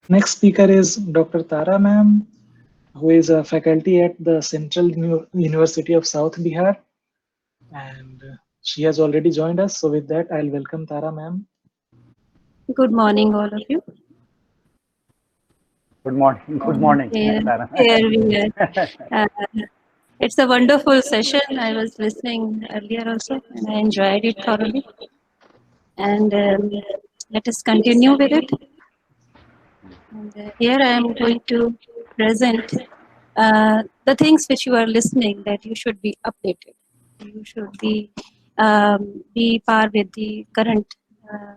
Next speaker is Dr. Tara ma'am, who is a faculty at the Central University of South Bihar, and she has already joined us. So with that, I'll welcome Tara ma'am. Good morning, all of you. Good morning. Good Um, morning, Here, Tara. here we are. Uh, it's a wonderful session. I was listening earlier also, and I enjoyed it thoroughly. And let us continue with it. And here I am going to present the things which you are listening that you should be updated. You should be par with the current uh,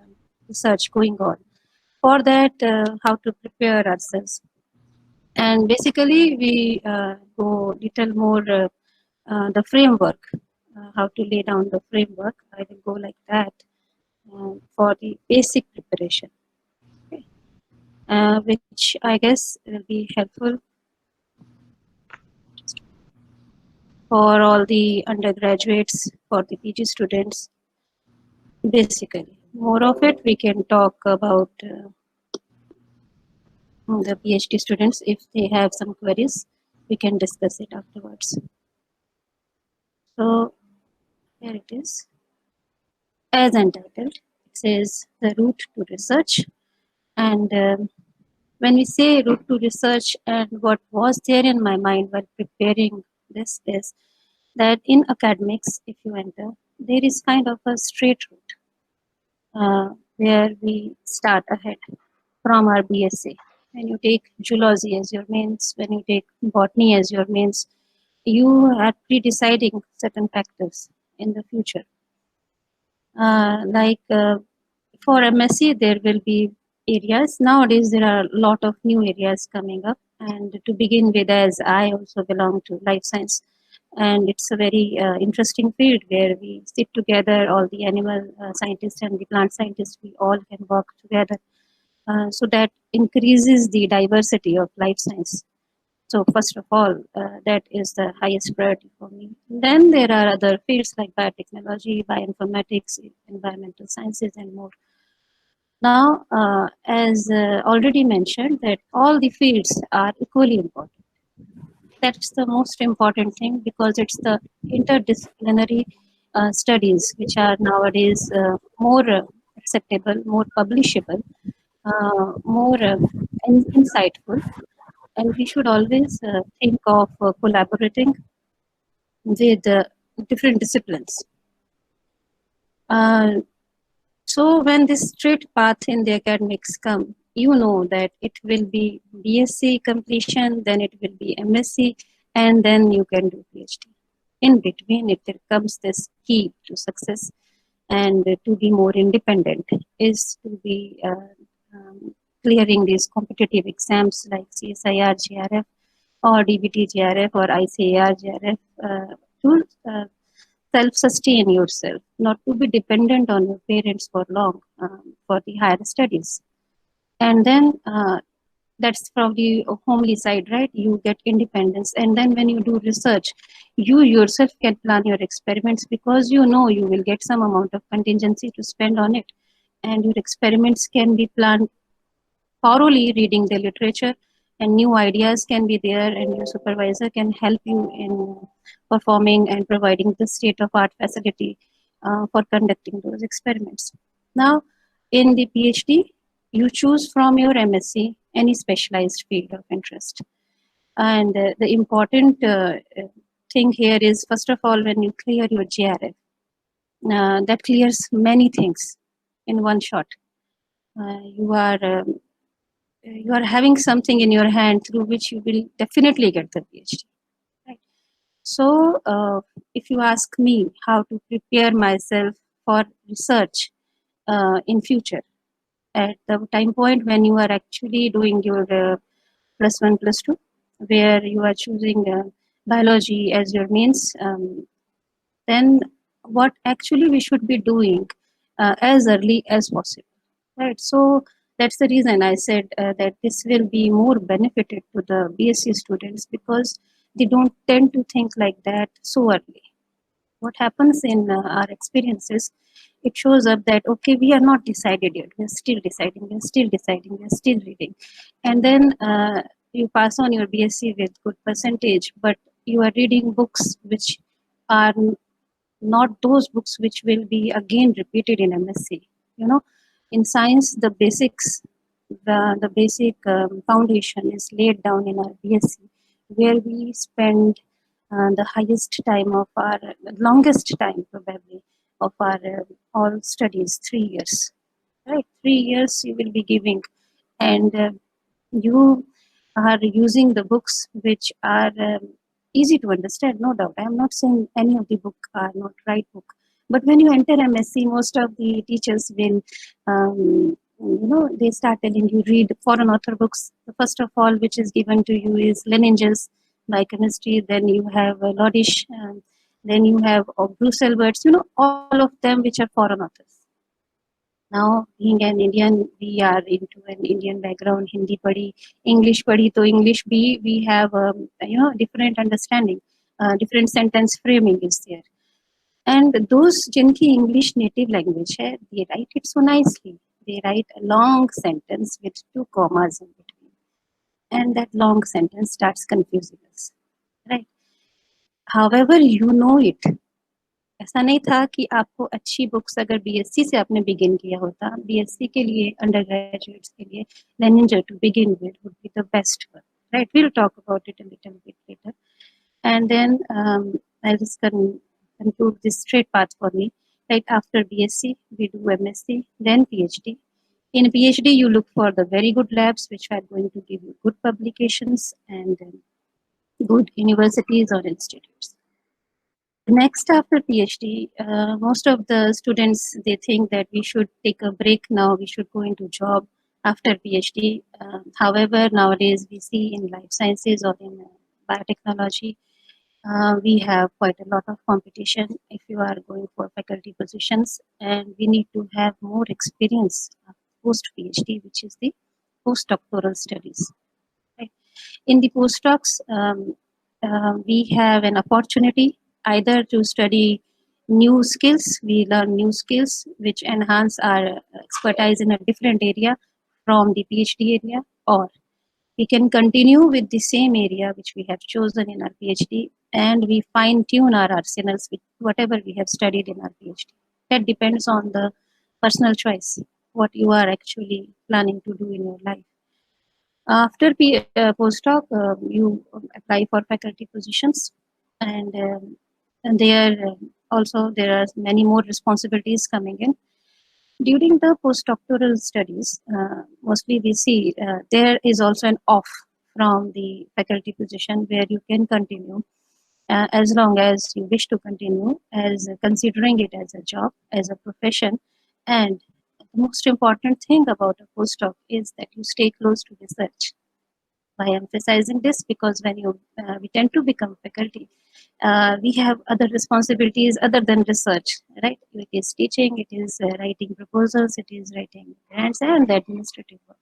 research going on. For that, how to prepare ourselves. And basically, we go little more the framework, how to lay down the framework. I will go like that for the basic preparation, okay? Which I guess will be helpful for all the undergraduates, for the PG students. Basically, more of it we can talk about the PhD students. If they have some queries, we can discuss it afterwards. So here it is. As entitled, it says the route to research. And when we say route to research, and what was there in my mind while preparing this is that in academics, if you enter, there is kind of a straight route where we start ahead from our BSc. When you take zoology as your mains, when you take botany as your mains, you are pre-deciding certain factors in the future. For MSc, there will be areas. Nowadays, there are a lot of new areas coming up. And to begin with, as I also belong to life science, and it's a very interesting field where we sit together, all the animal scientists and the plant scientists, we all can work together. So that increases the diversity of life science. So first of all, that is the highest priority for me. Then there are other fields like biotechnology, bioinformatics, environmental sciences, and more. Now, as already mentioned, that all the fields are equally important. That's the most important thing because it's the interdisciplinary studies which are nowadays more acceptable, more publishable, more insightful, and we should always think of collaborating with different disciplines. So when this straight path in the academics come, you know that it will be BSc completion, then it will be MSc, and then you can do PhD. In between, if there comes this key to success and to be more independent is to be clearing these competitive exams like CSIR, GRF, or DBT, GRF, or ICAR, GRF, to self-sustain yourself, not to be dependent on your parents for long for the higher studies. And then that's from the homely side, right? You get independence. And then when you do research, you yourself can plan your experiments because you know you will get some amount of contingency to spend on it. And your experiments can be planned thoroughly, reading the literature, and new ideas can be there, and your supervisor can help you in performing and providing the state-of-art facility for conducting those experiments. Now, in the PhD, you choose from your MSc any specialized field of interest. And the important thing here is, first of all, when you clear your GRF, that clears many things in one shot. You are having something in your hand through which you will definitely get the PhD. Right? So, if you ask me how to prepare myself for research in future, at the time point when you are actually doing your +1, +2, where you are choosing biology as your means, then what actually we should be doing as early as possible. Right. So that's the reason I said that this will be more benefited to the BSc students because they don't tend to think like that so early. what happens in our experiences, it shows up that okay, we are not decided yet, we're still deciding, we're still deciding, we're still reading. And then you pass on your BSc with good percentage, but you are reading books which are not those books which will be again repeated in MSc. You know, in science, the basics, the basic foundation is laid down in our BSc, where we spend the highest time of our, longest time probably, of our all studies, 3 years. Right, 3 years you will be giving, and you are using the books which are easy to understand, no doubt. I am not saying any of the book are not right book, but when you enter MSc, most of the teachers will, they start telling you read foreign author books. The first of all, which is given to you is Leninger's biochemistry. Then you have Lodish. Then you have Bruce Alberts. You know, all of them which are foreign authors. Now, being an Indian, we are into an Indian background. Hindi padi, English padi. So English B, we have different understanding, different sentence framing is there. And those जिनकी English native language है, they write it so nicely. They write a long sentence with 2 commas in between, and that long sentence starts confusing us, right? However, you know it. ऐसा नहीं था कि आपको अच्छी books अगर BSc से आपने बिगिन किया होता, बीएससी के लिए अंडर ग्रेजुएट्स के लिए Lehninger to begin with would be the best one, right? We'll talk about it a little bit later, and then I'll just conclude this straight path for me. Right after BSc, we do MSc, then PhD. In PhD, you look for the very good labs which are going to give you good publications and good universities or institutes. Next, after PhD, most of the students, they think that we should take a break now, we should go into job after PhD. However, nowadays we see in life sciences or in biotechnology, we have quite a lot of competition if you are going for faculty positions, and we need to have more experience post PhD, which is the postdoctoral studies. Right? In the postdocs, we have an opportunity either to study new skills, we learn new skills which enhance our expertise in a different area from the PhD area, or we can continue with the same area which we have chosen in our PhD, and we fine tune our arsenals with whatever we have studied in our PhD. That depends on the personal choice, what you are actually planning to do in your life. After postdoc, you apply for faculty positions, and there also there are many more responsibilities coming in. During the postdoctoral studies, mostly we see there is also an off from the faculty position where you can continue as long as you wish to continue as considering it as a job, as a profession. And the most important thing about a postdoc is that you stay close to research. By emphasizing this, because when you we tend to become faculty, we have other responsibilities other than research, right? It is teaching, it is writing proposals, it is writing grants, and the administrative work.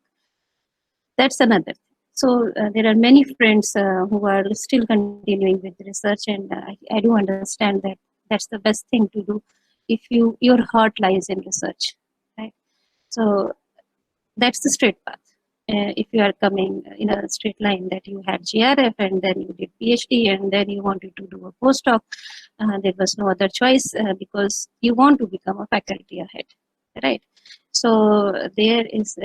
That's another thing. So there are many friends who are still continuing with research, and I do understand that that's the best thing to do if your heart lies in research, right? So that's the straight path. If you are coming in a straight line, that you had GRF and then you did PhD and then you wanted to do a postdoc, there was no other choice because you want to become a faculty ahead, right? So there is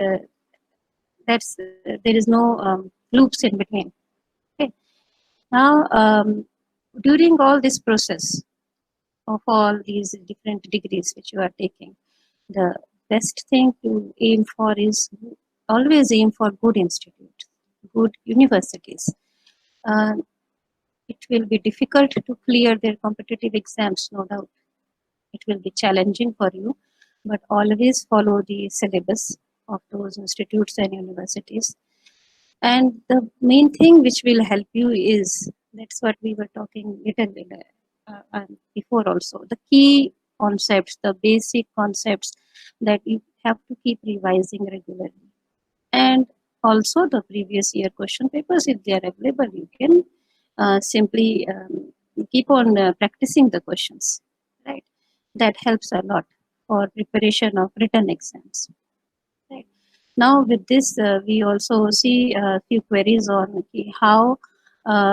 there is no loops in between. Okay. Now, during all this process of all these different degrees which you are taking, the best thing to aim for is always aim for good institutes, good universities. Uh, it will be difficult to clear their competitive exams, no doubt. It will be challenging for you, but always follow the syllabus of those institutes and universities. And the main thing which will help you is, that's what we were talking little bit before also, the key concepts, the basic concepts that you have to keep revising regularly. And also the previous year question papers, if they are available, you can simply keep on practicing the questions, right? That helps a lot for preparation of written exams, right? Now with this, we also see a few queries on how,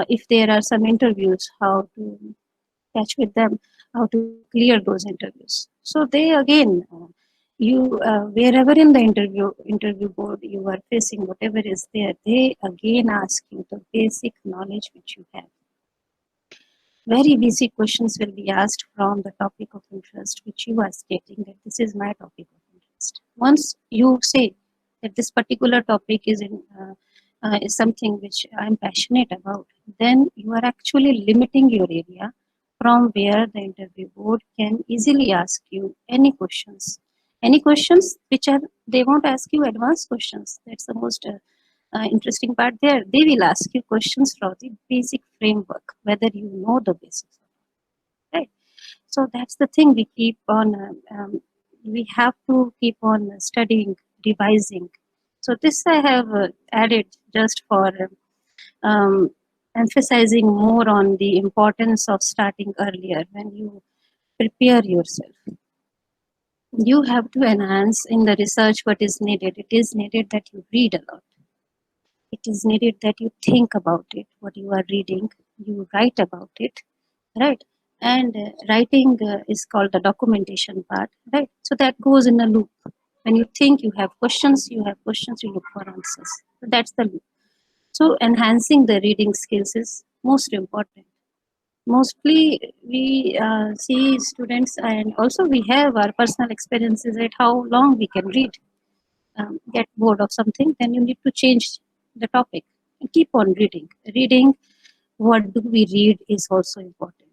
if there are some interviews, how to catch with them, how to clear those interviews. So they again, you wherever in the interview board you are facing whatever is there, they again ask you the basic knowledge which you have. Very basic questions will be asked from the topic of interest, which you are stating that this is my topic of interest. Once you say that this particular topic is something which I'm passionate about, then you are actually limiting your area from where the interview board can easily ask you any questions. Any questions which are, they won't ask you advanced questions. That's the most interesting part there. They will ask you questions from the basic framework, whether you know the basics, right? So that's the thing we keep on, we have to keep on studying, revising. So this I have added just for um, emphasizing more on the importance of starting earlier when you prepare yourself. You have to enhance in the research what is needed. It is needed that you read a lot. It is needed that you think about it, what you are reading, you write about it, right? And writing is called the documentation part, right? So that goes in a loop. When you think, you have questions, you look for answers. So that's the loop. So enhancing the reading skills is most important. Mostly we see students, and also we have our personal experiences at how long we can read. Get bored of something, then you need to change the topic and keep on reading. Reading, what do we read is also important.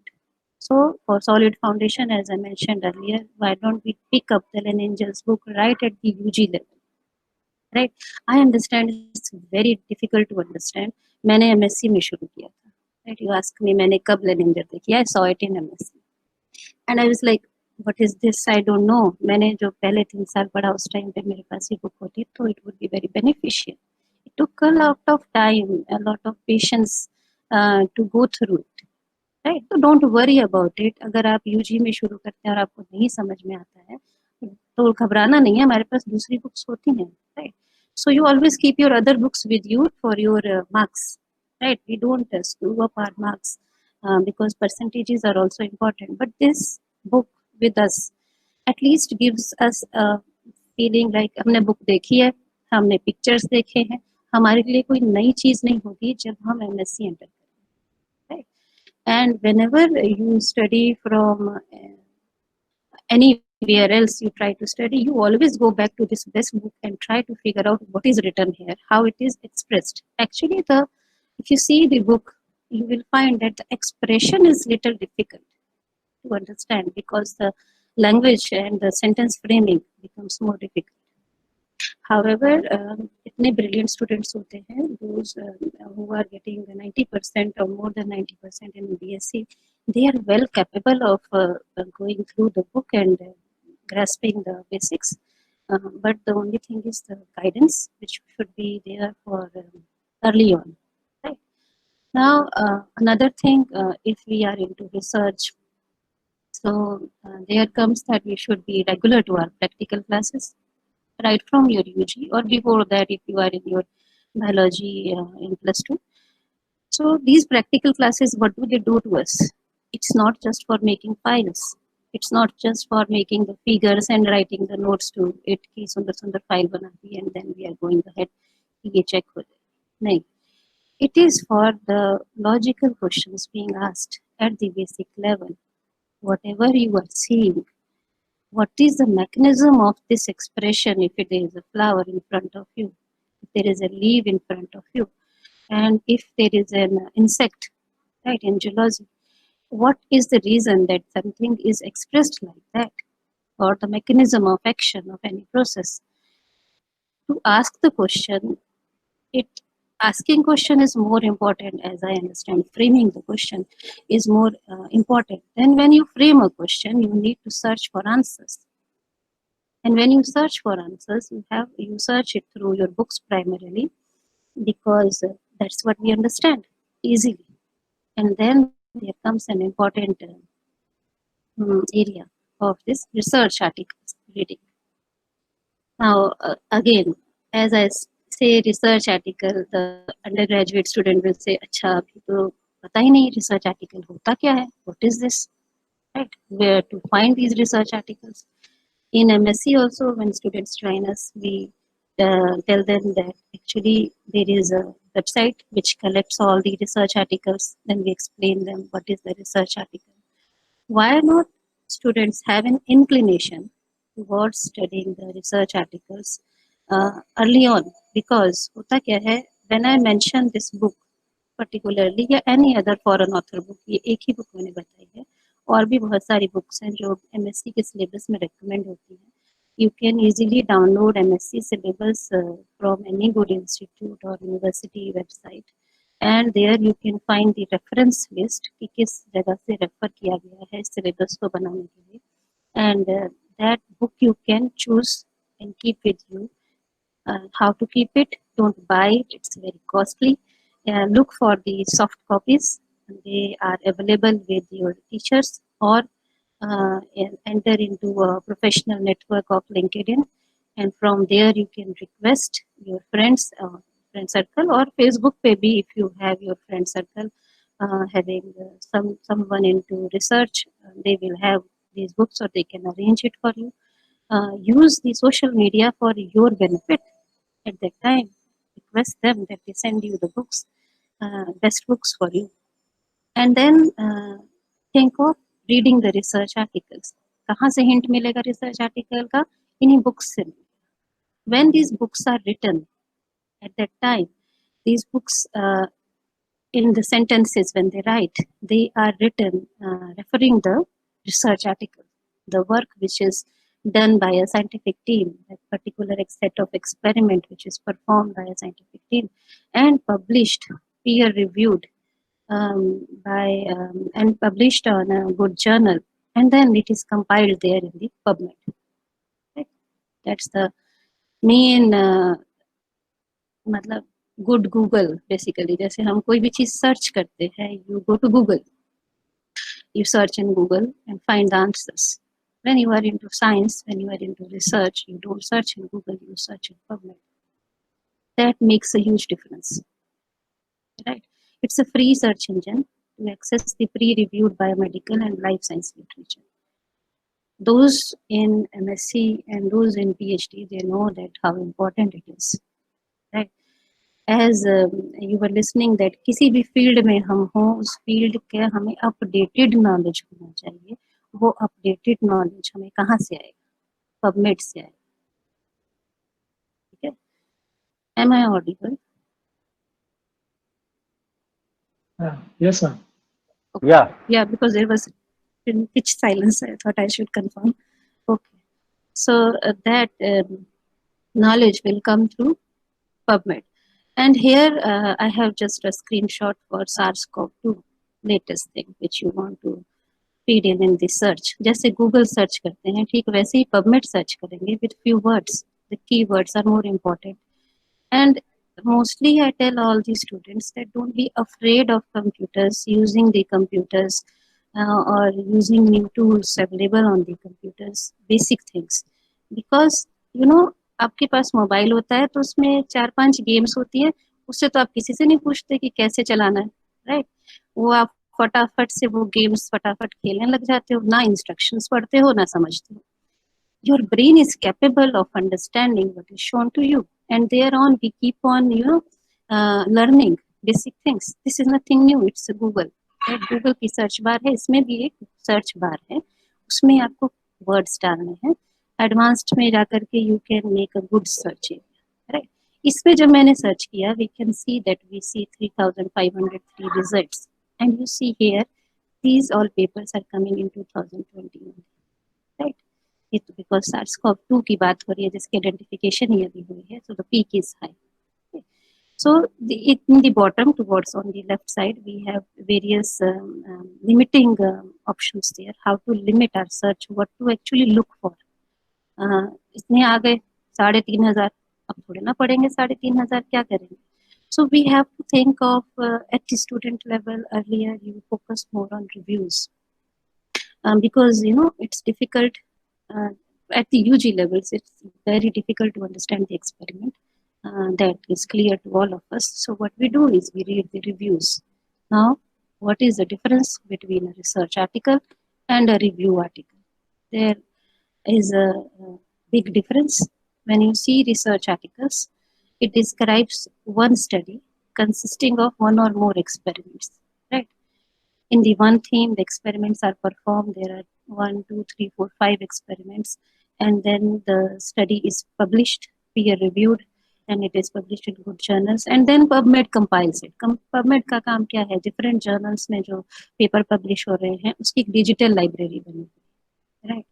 So for solid foundation, as I mentioned earlier, why don't we pick up the Len Angel's book right at the UG level, right? I understand it's very difficult to understand. मैंने MSc में शुरू किया था, right? You ask me मैंने कब Len Angel देखी? I saw it in MSc. And I was like, what is this? I don't know. मैंने जो पहले 3 साल पढ़ा उस टाइम पे मेरे पास ये बुक होती तो it would be very beneficial. It took a lot of time, a lot of patience to go through it. Right तो डोंट वरी अबाउट इट. अगर आप यूजी में शुरू करते हैं और आपको नहीं समझ में आता है तो घबराना नहीं है, हमारे पास दूसरी बुक्स होती हैं, right? So you always keep your other books with you for your marks, right? We don't screw up our marks because percentages are also important, but this book with us at least gives us a feeling like हमने book देखी है, हमने pictures देखे हैं, हमारे लिए कोई नई चीज नहीं होगी जब हम एमएससी एंटर करें, right? And whenever you study from anywhere else you try to study, you always go back to this best book and try to figure out what is written here, how it is expressed. Actually, if you see the book, you will find that the expression is little difficult to understand because the language and the sentence framing becomes more difficult. However, इतने brilliant students होते हैं, those who are getting 90% or more than 90% in BSc, they are well capable of going through the book and grasping the basics. But the only thing is the guidance, which should be there for early on. Right? Now, another thing, if we are into research, so there comes that we should be regular to our practical classes right from your UG or before that if you are in your biology in +2. So these practical classes, what do they do to us? It's not just for making files. It's not just for making the figures and writing the notes to it ki sundar sundar file bana di and then we are going ahead ye check ho jaye. No. It is for the logical questions being asked at the basic level. Whatever you are seeing, what is the mechanism of this expression if it is a flower in front of you, if there is a leaf in front of you, and if there is an insect, right, in geology, what is the reason that something is expressed like that, or the mechanism of action of any process? To ask the question, it asking question is more important, as I understand. Framing the question is more important. Then when you frame a question, you need to search for answers. And when you search for answers, you search it through your books primarily because that's what we understand easily. And then there comes an important area of this research articles reading. Now, again, as I say research article, the undergraduate student will say, अच्छा अभी तो पता ही नहीं research article होता क्या है? What is this? Right? Where to find these research articles? In MSc also, when students join us, we tell them that actually there is a website which collects all the research articles. Then we explain them what is the research article. Why not students have an inclination towards studying the research articles early on? Because होता क्या है, when I mention this book particularly या any other foreign author book, ये एक ही book मैंने बताई है, और भी बहुत सारी books हैं जो MSc के syllabus में recommend होती हैं. You can easily download MSc syllabus from any good institute or university website, and there you can find the reference list कि किस जगह से refer किया गया है syllabus को बनाने के लिए, and that book you can choose and keep with you. How to keep it? Don't buy it; it's very costly. Look for the soft copies. They are available with your teachers, or enter into a professional network of LinkedIn, and from there you can request your friends, friend circle, or Facebook maybe if you have your friend circle having someone into research, they will have these books, or they can arrange it for you. Use the social media for your benefit at that time. Request them that they send you the books, best books for you, and then think of reading the research articles. कहाँ से hint मिलेगा research article का? इन्हीं books से. When these books are written, at that time, these books in the sentences when they write, they are written referring the research article, the work which is done by a scientific team, a particular set of experiment which is performed by a scientific team and published, peer reviewed and published on a good journal, and then it is compiled there in the Pubmed. Right? That's the main मतलब good Google basically. जैसे हम कोई भी चीज search करते हैं, you go to Google, you search in Google and find the answers. When you are into science, when you are into research, you don't search in Google, you search in Pubmed. That makes a huge difference. Right? It's a free search engine to access the pre-reviewed biomedical and life science literature. Those in MSc and those in PhD, they know that how important it is. Right? As you were listening that किसी भी field में हम हों, उस field के हमें updated knowledge होना चाहिए. वो updated knowledge हमें कहाँ से आएगा? PubMed से आएगा. ठीक है? Am I audible? Yes, ma'am. Okay. Yeah. Yeah, because there was pitch silence. I thought I should confirm. Okay. So that knowledge will come through PubMed. And here I have just a screenshot for SARS-CoV-2, latest thing which you want to feed in the search. जैसे Google search करते हैं, ठीक वैसे ही PubMed search करेंगे with few words. The keywords are more important. And mostly I tell all the students that don't be afraid of computers, using the computers or using new tools available on the computers, basic things. Because, you know, आपके पास mobile होता है तो उसमें 4-5 games होती है, उससे तो आप किसी से नहीं पूछते कि कैसे चलाना है, राइट? वो आप फटाफट से वो गेम्स फटाफट खेलने लग जाते हो, ना इंस्ट्रक्शंस पढ़ते हो ना समझते हो. Your brain is capable of understanding what is shown to you, and thereon we keep on, learning basic things. This is nothing new. It's a Google. Google की सर्च बार है, इसमें भी एक सर्च बार है, उसमें आपको words डालने हैं. एडवांस्ड में जाकर के you can make a good search, right? इसमें जब मैंने सर्च किया, we can see that we see 3503 results, and you see here these all papers are coming in 2021, right? It's because SARS-CoV-2 की बात हो रही है, जिसकी आइडेंटिफिकेशन ही अभी हुई है, so the peak is high. Okay. So in the bottom towards on the left side, we have various limiting options there. How to limit our search, what to actually look for. इतने आ गए 3,500, अब थोड़े ना पढ़ेंगे 3,500, क्या करेंगे? So we have to think of at the student level. Earlier you focus more on reviews, because it's difficult uh, at the UG levels. It's very difficult to understand the experiment. That is clear to all of us. So what we do is we read the reviews. Now, what is the difference between a research article and a review article? There is a big difference. When you see research articles, it describes one study consisting of one or more experiments, right? In the one theme, the experiments are performed. There are 1, 2, 3, 4, 5 experiments, and then the study is published, peer reviewed, and it is published in good journals. And then PubMed compiles it. PubMed का काम क्या है? Different journals में जो paper publish हो रहे हैं, उसकी एक digital library बनी, right?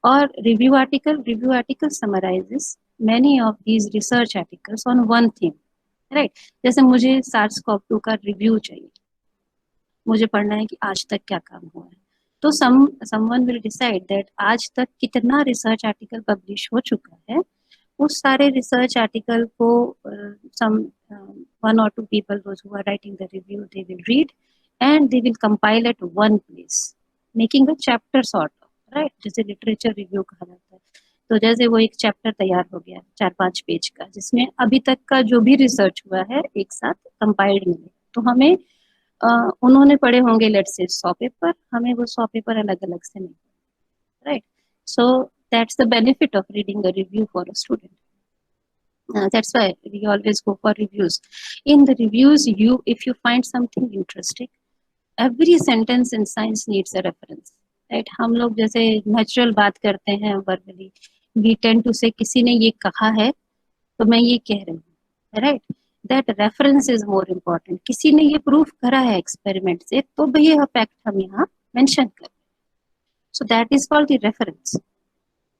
Or review article summarizes many of these research articles on one theme, right? जैसे मुझे SARS-CoV-2 का review चाहिए, मुझे पढ़ना है कि आज तक क्या काम हुआ है, तो someone will decide that आज तक कितना रिसर्च आर्टिकल पब्लिश हो चुका है, उस सारे रिसर्च आर्टिकल को some 1 or 2 people, those who are writing the review, they will read and they will compile at one place, making a chapter sort of, right? जैसे लिटरेचर रिव्यू कहा जाता है, तो जैसे वो एक चैप्टर तैयार हो गया 4-5 पेज का, जिसमें अभी तक का जो भी रिसर्च हुआ है एक साथ कंपाइल्ड मिले, तो हमें उन्होंने पढ़े होंगे लेट्स से 100 पेपर, हमें वो 100 पेपर अलग अलग से नहीं, right? So that's the benefit of reading a review for a student. That's why we always go for reviews. In the reviews, if you find something interesting, every sentence in science needs a reference, right? हम लोग जैसे natural बात करते हैं verbally, we tend to say किसी ने ये कहा है तो मैं ये कह रही हूँ, right? That reference is more important. किसी ने ये प्रूफ करा है एक्सपेरिमेंट से, तो भाई ये फैक्ट हम यहाँ मेंशन कर. So that is called the reference,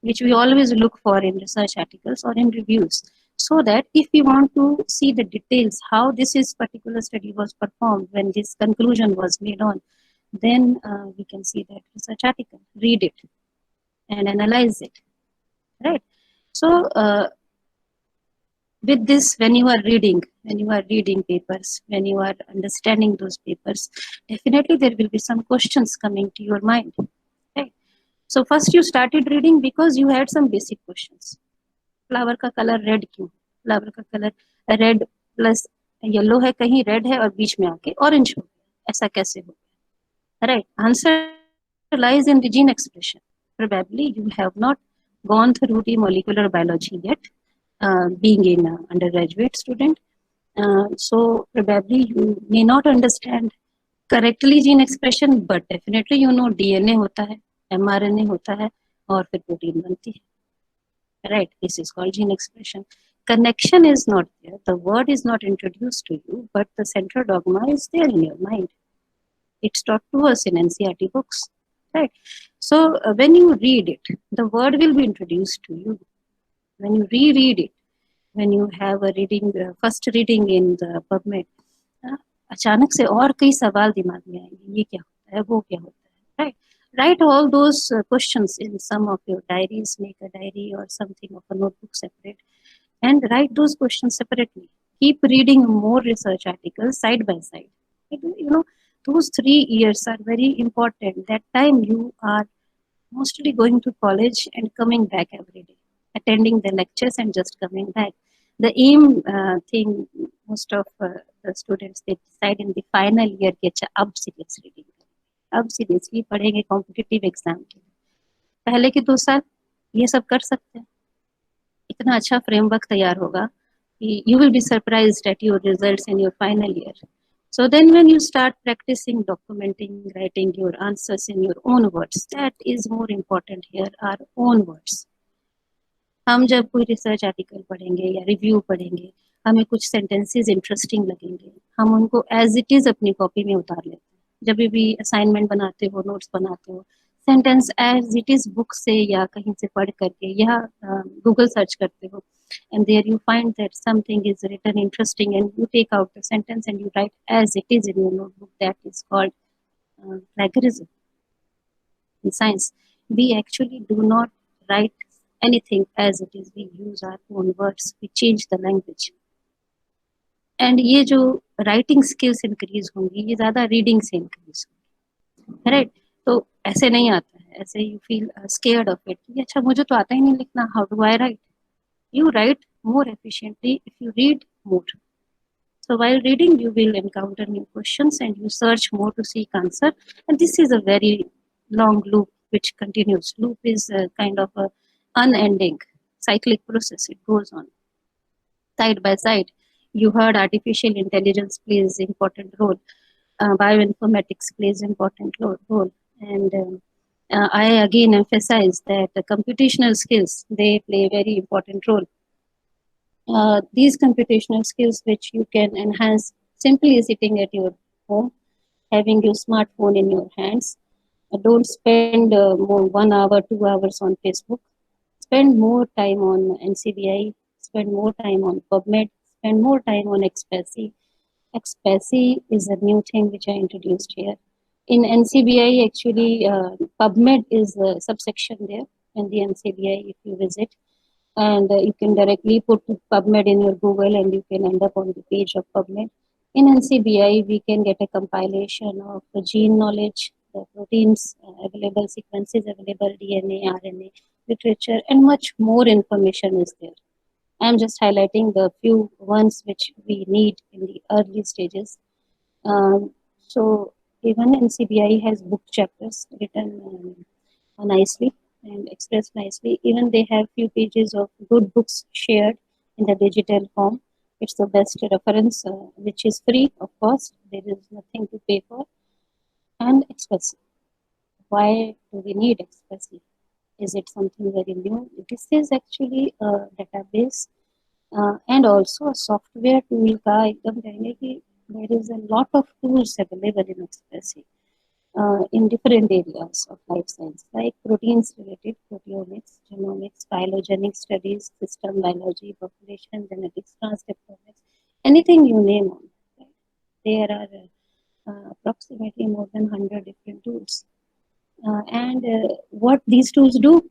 which we always look for in research articles or in reviews, so that if we want to see the details how this is particular study was performed, when this conclusion was made on, then we can see that research article, read it and analyze it, right? So with this, when you are reading papers, when you are understanding those papers, definitely there will be some questions coming to your mind, right? So first you started reading because you had some basic questions. Flower का colour red क्यों? Flower का colour red plus yellow है, कहीं red है और बीच में आके orange हो गया, ऐसा कैसे हो गया, right? Answer lies in the gene expression. Probably you have not gone through the molecular biology yet, being an undergraduate student, so probably you may not understand correctly gene expression, but definitely you know DNA होता है, mRNA होता है और फिर protein बनती है, right? This is called gene expression. Connection is not there, the word is not introduced to you, but the central dogma is there in your mind. It's taught to us in NCERT books, right? So when you read it, the word will be introduced to you. When you reread it, when you have a reading, first reading in the PubMed, अचानक से और कई सवाल दिमाग में आएंगे, ये क्या होता है, वो क्या होता है, right? Write all those questions in some of your diaries, make a diary or something of a notebook separate, and write those questions separately. Keep reading more research articles side by side. Those 3 years are very important. That time you are mostly going to college and coming back every day, attending the lectures and just coming back. The aim thing, most of the students, they decide in the final year कि अच्छा अब serious reading, अब seriously पढ़ेंगे competitive exam के लिए. पहले के 2 साल ये सब कर सकते हैं, इतना अच्छा फ्रेमवर्क तैयार होगा कि you will be surprised at your results in your final year. So then when you start practicing documenting, writing your answers in your own words, that is more important here, our own words. हम जब कोई research article पढ़ेंगे या review पढ़ेंगे, हमें कुछ sentences interesting लगेंगे, हम उनको एज इट इज अपनी कॉपी में उतार लेते हैं. जब भी असाइनमेंट बनाते हो, नोट्स बनाते हो, sentence as it is book से या कहीं से पढ़ करके या गूगल सर्च करते हो, and there you find that something is written interesting and you take out the sentence and you write as it is in your notebook. That is called plagiarism. In science, we actually do not write anything as it is. We use our own words, we change the language. And ये जो writing skills increase होंगी ये ज़्यादा reading से increase होंगी, right? तो ऐसे नहीं आता है, ऐसे you feel scared of it कि अच्छा मुझे तो आता ही नहीं लिखना, how do I right? You write more efficiently if you read more. So while reading, you will encounter new questions and you search more to seek answer. And this is a very long loop which continues. Loop is a kind of a unending cyclic process. It goes on side by side. You heard artificial intelligence plays important role. Bioinformatics plays important role. And I again emphasize that the computational skills, they play a very important role. These computational skills which you can enhance simply sitting at your home, having your smartphone in your hands. Don't spend more 1 hour, 2 hours on Facebook. Spend more time on NCBI. Spend more time on Pubmed. Spend more time on Expressi. Expressi is a new thing which I introduced here. In NCBI, actually, Pubmed is a subsection there in the NCBI if you visit, and you can directly put PubMed in your Google and you can end up on the page of PubMed. In NCBI, we can get a compilation of the gene knowledge, the proteins available, sequences available, DNA, RNA, literature, and much more information is there. I'm just highlighting the few ones which we need in the early stages. So even NCBI has book chapters written nicely and expressed nicely. Even they have few pages of good books shared in the digital form. It's the best reference, which is free, of course. There is nothing to pay for. And expressive. Why do we need expressive? Is it something very new? This is actually a database and also a software tool का एकदम कहेंगे कि there is a lot of tools available in expressive. In different areas of life science, like proteins related, proteomics, genomics, phylogenetic studies, system biology, population genetics, transcriptomics, anything you name on. Right? There are approximately more than 100 different tools. And what these tools do,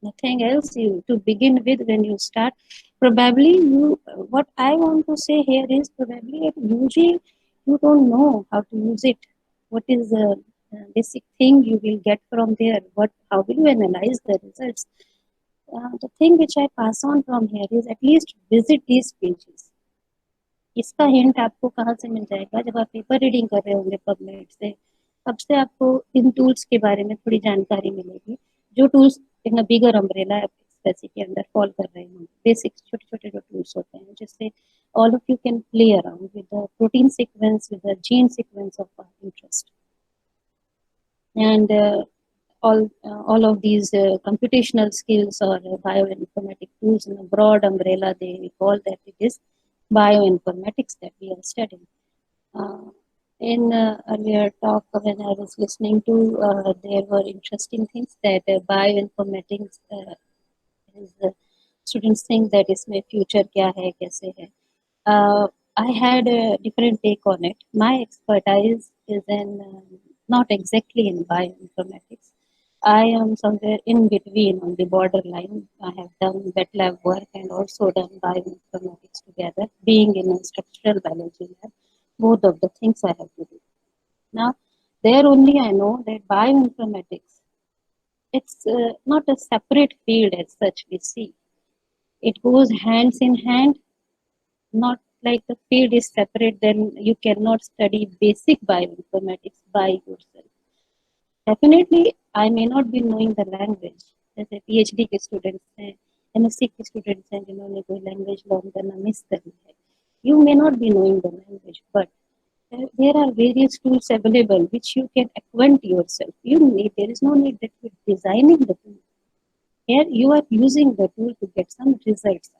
nothing else. You to begin with, when you start, probably you. What I want to say here is probably at UG you don't know how to use it. What is the basic thing you will get from there? What? How will you analyze the results? The thing which I pass on from here is at least visit these pages. इसका hint आपको कहाँ से मिल जाएगा? जब आप paper reading कर रहे होंगे पबमेट से, तब से आपको इन टूल्स के बारे में थोड़ी जानकारी मिलेगी, जो टूल्स इन बिगर अम्ब्रेला एक्सप्रेसी के अंदर फॉल कर रहे होंगे. बेसिक छोटे छोटे जो टूल्स होते हैं जिससे all of you can play around with the protein sequence, with the gene sequence of our interest. And all of these computational skills or bioinformatic tools in a broad umbrella, they call that it is bioinformatics that we are studying. In earlier talk when I was listening to, there were interesting things that bioinformatics is students think that इसमें future क्या है, कैसे है. I had a different take on it. My expertise is in not exactly in bioinformatics. I am somewhere in between on the borderline. I have done wet lab work and also done bioinformatics together, being in a structural biology lab. Both of the things I have to do. Now, there only I know that bioinformatics, it's not a separate field as such we see. It goes hands in hand, not like the field is separate, then you cannot study basic bioinformatics by yourself. Definitely, I may not be knowing the language. जैसे PhD के students हैं, MSc के students हैं जिन्होंने कोई language learn करना miss करी है. You may not be knowing the language, but there are various tools available which you can acquaint yourself. There is no need that you're designing the tool. Here you are using the tool to get some results.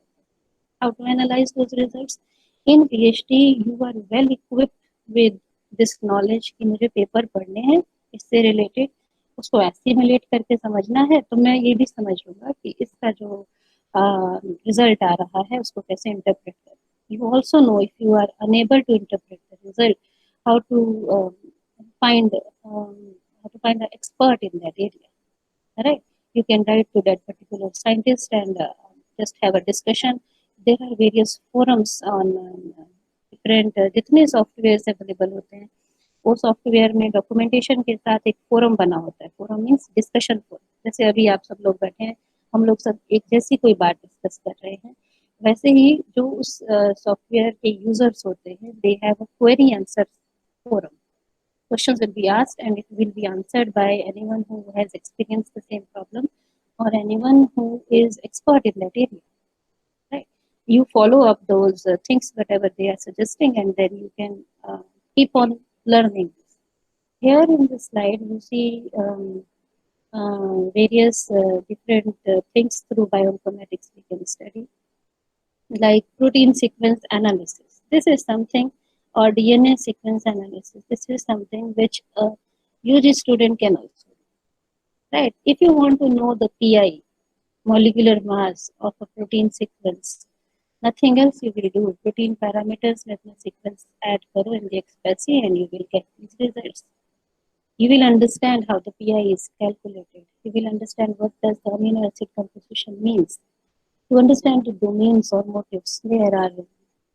How to analyze those results? In PhD, you are well equipped with this knowledge कि मुझे paper पढ़ने हैं, इससे related उसको estimate करके समझना है, तो मैं ये भी समझ लूंगा कि इसका जो रिजल्ट आ रहा है उसको कैसे इंटरप्रेट करें. You also know if you are unable to interpret the result, how to find an expert in that area. Right? You can write to that particular scientist and just have a discussion. There are various forums on different जितने software available होते हैं, वो software में documentation के साथ एक forum बना होता है। Forum means discussion forum. जैसे अभी आप सब लोग बैठे हैं, हम लोग सब एक जैसी कोई बात डिस्कस कर रहे हैं, वैसे ही जो उस सॉफ्टवेयर के यूजर्स होते हैं, they have a query answer forum. Questions will be asked and it will be answered by anyone who has experienced the same problem or anyone who is expert in that area. Right? You follow up those things, whatever they are suggesting, and then you can keep on learning. Here in the slide, you see various different things through bioinformatics we can study, like protein sequence analysis. This is something, or DNA sequence analysis. This is something which a UG student can also do. Right? If you want to know the PI, molecular mass of a protein sequence, nothing else you will do. Protein parameters में अपना sequence add करो in the XPath and you will get these results. You will understand how the PI is calculated. You will understand what does the amino acid composition means. To understand the domains or motifs, there are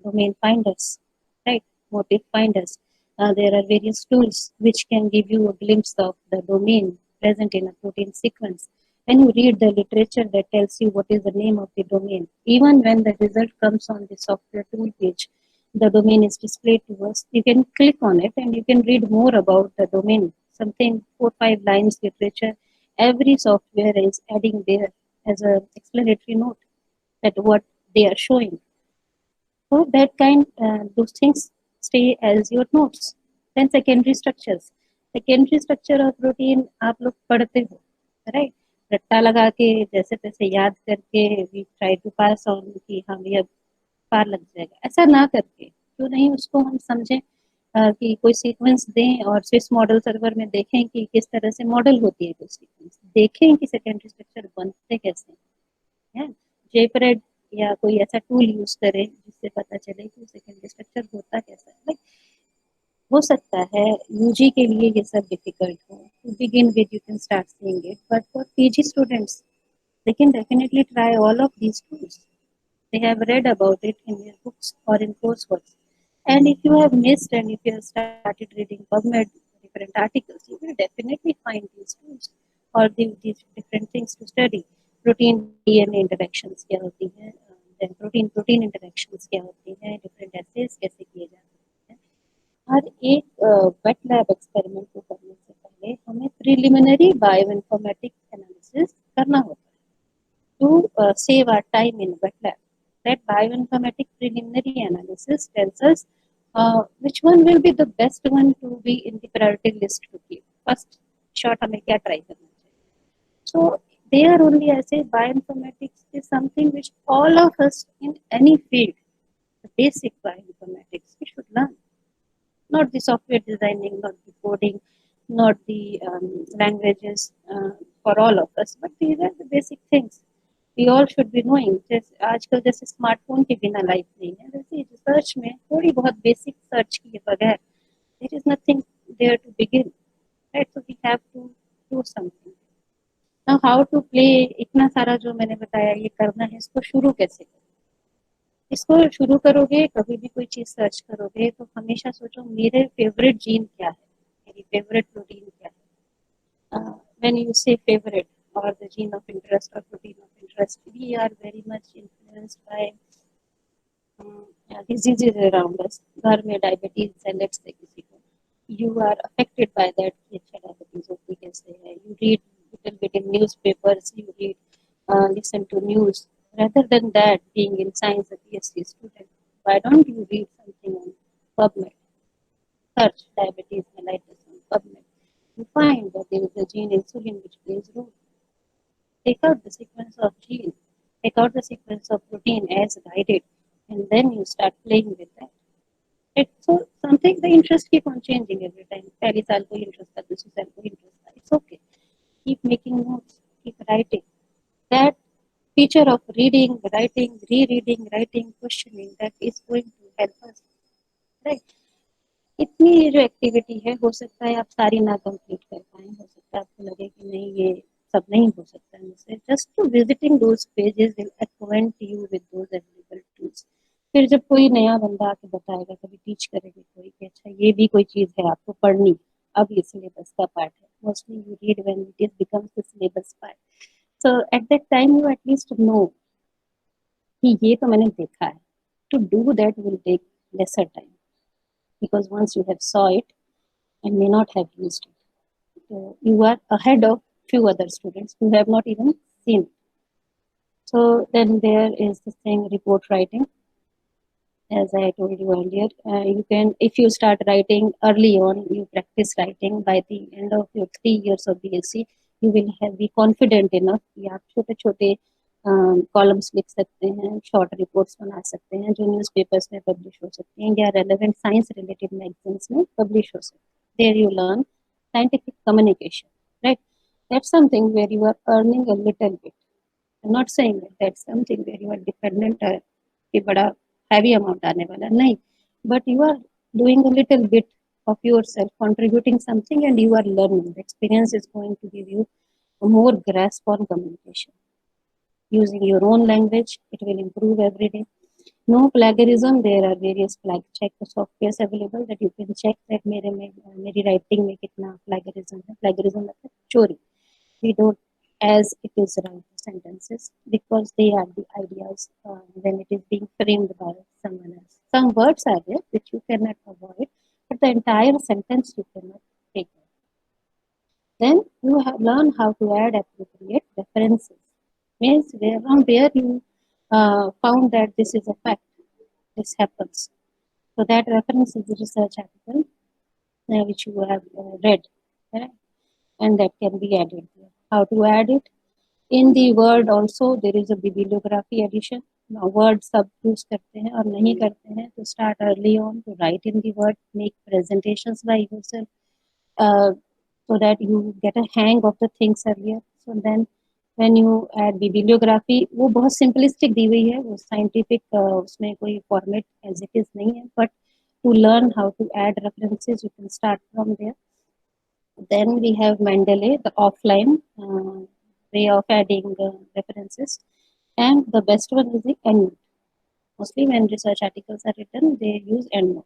domain finders, right? Motif finders. There are various tools which can give you a glimpse of the domain present in a protein sequence. When you read the literature that tells you what is the name of the domain, even when the result comes on the software tool page, the domain is displayed to us. You can click on it and you can read more about the domain. Something 4-5 lines literature. Every software is adding there as a explanatory note that what they are showing. So that kind, those things stay as your notes. Then secondary structures. Secondary structure of protein आप लोग पढ़ते हो, right? रट्टा लगा के जैसे तैसे याद करके we try to pass on कि हाँ भैया पार लग जाएगा, ऐसा ना करके क्यों नहीं उसको हम समझें कि कोई सीक्वेंस दें और स्विस मॉडल सर्वर में देखें कि किस तरह से मॉडल होती है कोई सीक्वेंस, देखें कि सेकेंडरी स्ट्रक्चर बनते कैसे हैं। जेपरेड या कोई ऐसा टूल यूज करें जिससे पता चले कि सेकेंडरी स्ट्रक्चर होता कैसा है। हो सकता है यूजी के लिए ये सब डिफिकल्ट हो, to begin with you can start seeing it, but for PG students they can definitely try all of these tools. They have read about it in their books or in coursework. And if you have missed and if you have started reading Pubmed different articles, you will definitely find these tools or these different things to study. Protein DNA interactions क्या होती हैं, then protein interactions क्या होती हैं, different assays कैसे किए जाते हैं। हर एक वेट लैब एक्सपेरिमेंट को करने से पहले हमें प्रिलिमिनरी बायोइन्फॉर्मेटिक्स एनालिसिस करना होता है to save our time in wet lab. That bioinformatics preliminary analysis tells us which one will be the best one to be in the priority list to keep. First shot हमें क्या try करना चाहिए. So there only I say bioinformatics is something which all of us in any field, the basic bioinformatics, we should learn. Not the software designing, not the coding, not the languages for all of us, but these are the basic things we all should be knowing. जैसे आजकल जैसे smartphone के बिना life नहीं है, वैसे research में थोड़ी बहुत बेसिक सर्च किए बगैर there is nothing there to begin, right? So we have to do something. Now how to play, इतना सारा जो मैंने बताया ये करना है, इसको शुरू कैसे करें? इसको शुरू करोगे, कभी भी कोई चीज सर्च करोगे तो हमेशा सोचो मेरे फेवरेट जीन क्या है, मेरी फेवरेट प्रोटीन क्या है। when you say favorite or the gene of interest or protein of interest, we are very much influenced by diseases around us. घर में डायबिटीज है, लेट्स से किसी को, you are affected by that कि अच्छा diabetes होती कैसे है, you read little bit in newspapers, you read listen to news. Rather than that, being in science, a PhD student, why don't you read something on PubMed? Search diabetes mellitus on PubMed. You find that there is a gene insulin which plays a role. Take out the sequence of gene, take out the sequence of protein as guided, and then you start playing with that. So something the interest keep on changing every time. पहली साल को interest था, दूसरी साल को interest था. It's okay. Keep making notes, keep writing. That feature of reading, writing, rereading, writing, questioning, that is going to help us. Right? इतनी ये जो एक्टिविटी है, हो सकता है आप सारी ना कंप्लीट कर पाए, हो सकता है आपको लगे कि नहीं ये सब नहीं हो सकता है मुझसे. Just to visiting those pages will acquaint you with those available tools. फिर जब कोई नया बंदा आके बताएगा, कभी टीच करेगी कोई कि अच्छा ये भी कोई चीज़ है आपको पढ़नी, अब ये सिलेबस का पार्ट है. Mostly you read when it is becomes the syllabus part. So at that time you at least know कि ये तो मैंने देखा है. To do that will take lesser time because once you have saw it and may not have used it, so you are ahead of few other students who have not even seen it. So then there is this thing, report writing. As I told you earlier, you can, if you start writing early on, you practice writing, by the end of your 3 years of BSc, you will have be confident enough कि आप छोटे छोटे columns लिख सकते हैं, short reports बना सकते हैं जो न्यूज़पेपर्स में पब्लिश हो सकते हैं या रेलेवेंट साइंस रिलेटेड मैगजीन्स में पब्लिश हो सकते हैं. There you learn scientific communication, right? That's something where you are earning a little bit. I'm not saying that that's something where you are dependent कि बड़ा हैवी अमाउंट आने वाला नहीं, but you are doing a little bit of yourself, contributing something, and you are learning. The experience is going to give you a more grasp on communication. Using your own language, it will improve every day. No plagiarism. There are various flag check softwares available that you can check that मेरी writing में कितना plagiarism है. Plagiarism मतलब चोरी. We don't, as it is write sentences, because they are the ideas when it is being framed by someone else. Some words are there which you cannot avoid, but the entire sentence you cannot take out. Then you have learn how to add appropriate references. Means where from where you found that this is a fact, this happens. So that reference is a research article which you have read, right? And that can be added there. How to add it? In the word also there is a bibliography addition. Now word सब use करते हैं और नहीं करते हैं, तो start early on to write in the word, make presentations by yourself so that you get a hang of the things earlier. So then when you add bibliography, वो बहुत simplistic दी हुई है, वो scientific उसमें कोई format as it is नहीं है, but to learn how to add references you can start from there. Then we have Mendeley, the offline way of adding references, and the best one is the EndNote. Mostly when research articles are written, they use EndNote.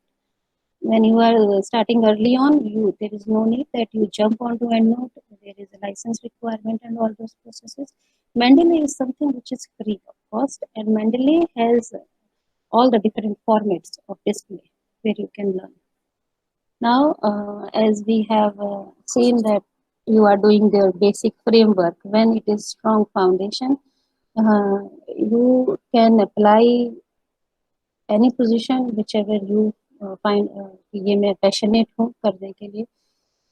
When you are starting early on, there is no need that you jump onto EndNote. There is a license requirement and all those processes. Mendeley is something which is free of cost, and Mendeley has all the different formats of display where you can learn. Now, as we have seen that you are doing the basic framework, when it is strong foundation, you can apply any position whichever you find ये मैं passionate हूँ करने के लिए.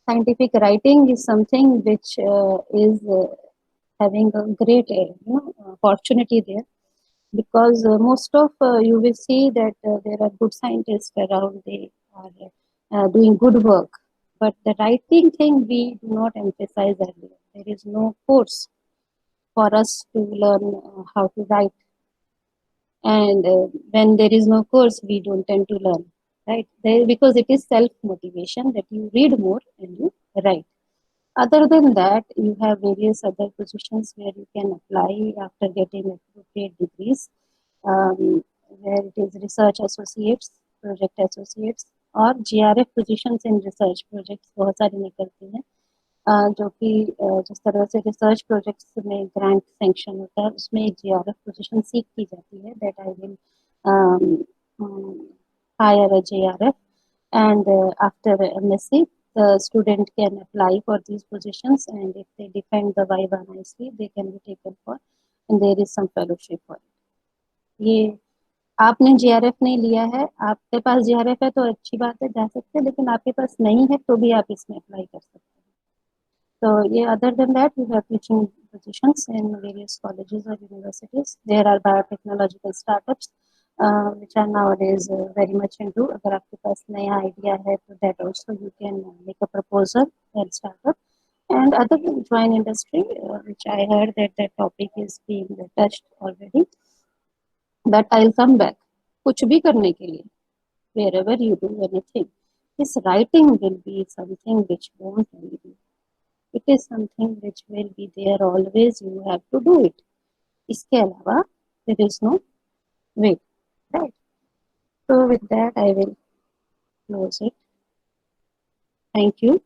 Scientific writing is something which is having a great opportunity there, because most of you will see that there are good scientists around, they are doing good work, but the writing thing we do not emphasize earlier. There is no course for us to learn how to write, and when there is no course we don't tend to learn, right? Because it is self motivation that you read more and you write. Other than that, you have various other positions where you can apply after getting appropriate degrees, where it is research associates, project associates, और GRF positions in research projects बहुत सारी निकलती हैं, जो कि जिस तरह से रिसर्च प्रोजेक्ट्स में ग्रांट सेंक्शन होता है, उसमें एक GRF पोजीशन सीख की जाती है, that I will hire a GRF, and after MSc the student can apply for these positions, and if they defend the viva nicely they can be taken for, and there is some fellowship for it. ये आपने GRF नहीं लिया है, आपके पास GRF है तो अच्छी बात है, जा सकते हैं, लेकिन आपके पास नहीं है तो भी आप इसमें अप्लाई कर सकते हैं. So yeah, other than that, we have teaching positions in various colleges or universities. There are biotechnological startups which are nowadays very much into. अगर आपके पास नया idea है तो that also you can make a proposal and start up. And other than join industry, which I heard that that topic is being touched already, but I'll come back. कुछ भी करने के लिए, wherever you do anything, this writing will be something which won't leave you. It is something which will be there always. You have to do it. इसके अलावा there is no way, right? So with that, I will close it. Thank you.